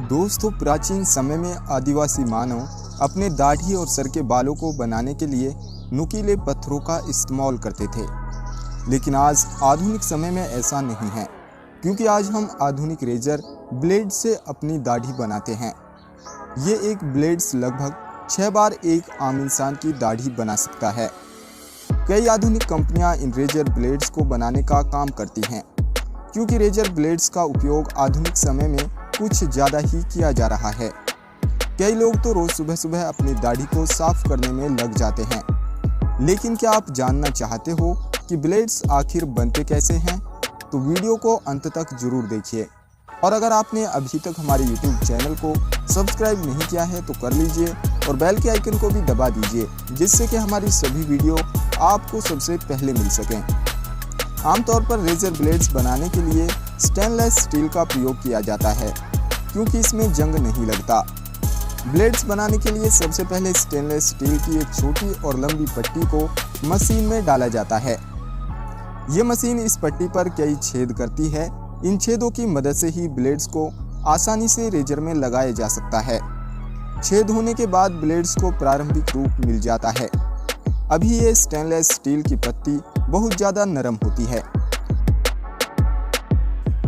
दोस्तों, प्राचीन समय में आदिवासी मानव अपने दाढ़ी और सर के बालों को बनाने के लिए नुकीले पत्थरों का इस्तेमाल करते थे। लेकिन आज आधुनिक समय में ऐसा नहीं है, क्योंकि आज हम आधुनिक रेजर ब्लेड से अपनी दाढ़ी बनाते हैं। ये एक ब्लेड्स लगभग 6 बार एक आम इंसान की दाढ़ी बना सकता है। कई आधुनिक कंपनियां इन रेजर ब्लेड्स को बनाने का काम करती हैं, क्योंकि रेजर ब्लेड्स का उपयोग आधुनिक समय में कुछ ज़्यादा ही किया जा रहा है। कई लोग तो रोज़ सुबह सुबह अपनी दाढ़ी को साफ करने में लग जाते हैं। लेकिन क्या आप जानना चाहते हो कि ब्लेड्स आखिर बनते कैसे हैं? तो वीडियो को अंत तक जरूर देखिए। और अगर आपने अभी तक हमारे YouTube चैनल को सब्सक्राइब नहीं किया है तो कर लीजिए और बेल के आइकन को भी दबा दीजिए, जिससे कि हमारी सभी वीडियो आपको सबसे पहले मिल सकें। आमतौर पर रेजर ब्लेड्स बनाने के लिए स्टेनलेस स्टील का प्रयोग किया जाता है, क्योंकि इसमें जंग नहीं लगता। ब्लेड्स बनाने के लिए सबसे पहले स्टेनलेस स्टील की एक छोटी और लंबी पट्टी को मशीन में डाला जाता है। ये मशीन इस पट्टी पर कई छेद करती है। इन छेदों की मदद से ही ब्लेड्स को आसानी से रेजर में लगाया जा सकता है। छेद होने के बाद ब्लेड्स को प्रारंभिक रूप मिल जाता है। अभी ये स्टेनलेस स्टील की पत्ती बहुत ज़्यादा नरम होती है,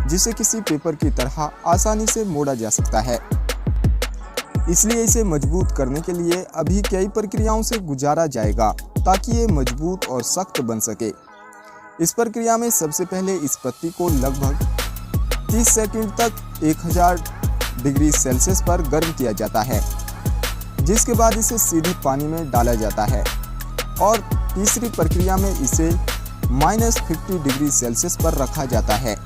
जिसे किसी पेपर की तरह आसानी से मोड़ा जा सकता है। इसलिए इसे मजबूत करने के लिए अभी कई प्रक्रियाओं से गुजारा जाएगा, ताकि ये मजबूत और सख्त बन सके। इस प्रक्रिया में सबसे पहले इस पत्ती को लगभग 30 सेकंड तक 1000 डिग्री सेल्सियस पर गर्म किया जाता है, जिसके बाद इसे सीधे पानी में डाला जाता है। और तीसरी प्रक्रिया में इसे -50 डिग्री सेल्सियस पर रखा जाता है।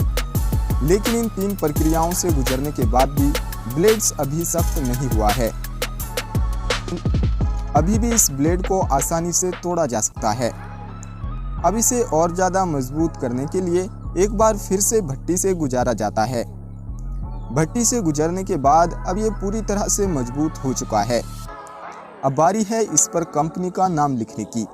लेकिन इन 3 प्रक्रियाओं से गुजरने के बाद भी ब्लेड्स अभी सख्त नहीं हुआ है। अभी भी इस ब्लेड को आसानी से तोड़ा जा सकता है। अब इसे और ज़्यादा मजबूत करने के लिए एक बार फिर से भट्टी से गुजारा जाता है। भट्टी से गुजरने के बाद अब ये पूरी तरह से मजबूत हो चुका है। अब बारी है इस पर कंपनी का नाम लिखने की।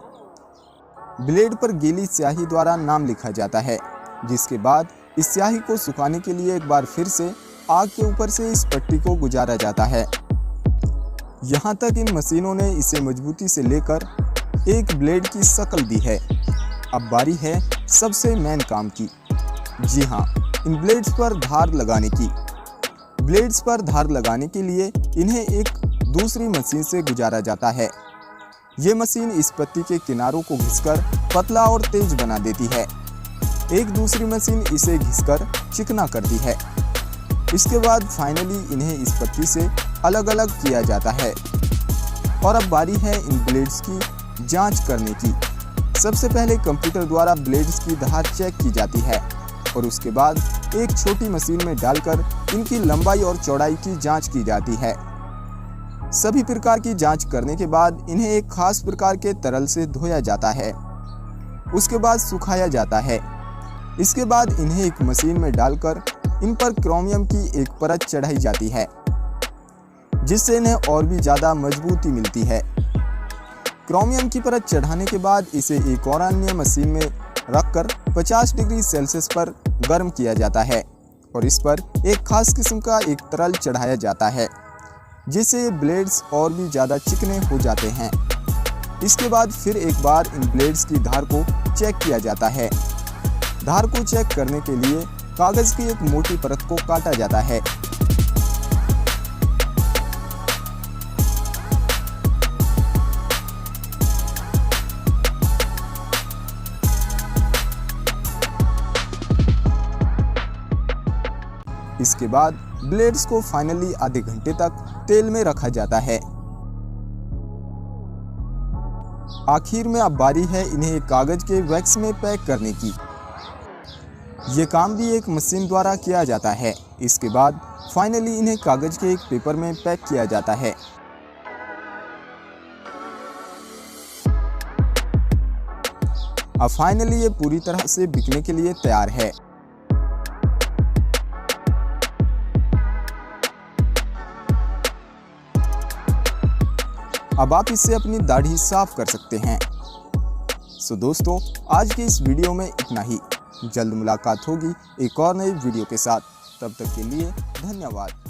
ब्लेड पर गीली स्याही द्वारा नाम लिखा जाता है, जिसके बाद इस स्याही को सुखाने के लिए एक बार फिर से आग के ऊपर से इस पट्टी को गुजारा जाता है। यहाँ तक इन मशीनों ने इसे मजबूती से लेकर एक ब्लेड की शक्ल दी है। अब बारी है सबसे मेन काम की। जी हाँ, इन ब्लेड्स पर धार लगाने की। ब्लेड्स पर धार लगाने के लिए इन्हें एक दूसरी मशीन से गुजारा जाता है। ये मशीन इस पत्ती के किनारों को घिसकर पतला और तेज बना देती है। एक दूसरी मशीन इसे घिसकर चिकना करती है। इसके बाद फाइनली इन्हें इस पत्ती से अलग अलग किया जाता है। और अब बारी है इन ब्लेड्स की जांच करने की। सबसे पहले कंप्यूटर द्वारा ब्लेड्स की धार चेक की जाती है और उसके बाद एक छोटी मशीन में डालकर इनकी लंबाई और चौड़ाई की जांच की जाती है। सभी प्रकार की जांच करने के बाद इन्हें एक खास प्रकार के तरल से धोया जाता है। उसके बाद सुखाया जाता है। इसके बाद इन्हें एक मशीन में डालकर इन पर क्रोमियम की एक परत चढ़ाई जाती है, जिससे इन्हें और भी ज़्यादा मजबूती मिलती है। क्रोमियम की परत चढ़ाने के बाद इसे एक और अन्य मशीन में रखकर 50 डिग्री सेल्सियस पर गर्म किया जाता है और इस पर एक खास किस्म का एक तरल चढ़ाया जाता है, जिससे ब्लेड्स और भी ज़्यादा चिकने हो जाते हैं। इसके बाद फिर एक बार इन ब्लेड्स की धार को चेक किया जाता है। धार को चेक करने के लिए कागज़ की एक मोटी परत को काटा जाता है। इसके बाद ब्लेड्स को फाइनली आधे घंटे तक तेल में रखा जाता है। आखिर में अब बारी है इन्हें कागज के वैक्स में पैक करने की। ये काम भी एक मशीन द्वारा किया जाता है। इसके बाद फाइनली इन्हें कागज के एक पेपर में पैक किया जाता है। अब फाइनली ये पूरी तरह से बिकने के लिए तैयार है। अब आप इससे अपनी दाढ़ी साफ कर सकते हैं। सो दोस्तों, आज की इस वीडियो में इतना ही। जल्द मुलाकात होगी एक और नई वीडियो के साथ। तब तक के लिए धन्यवाद।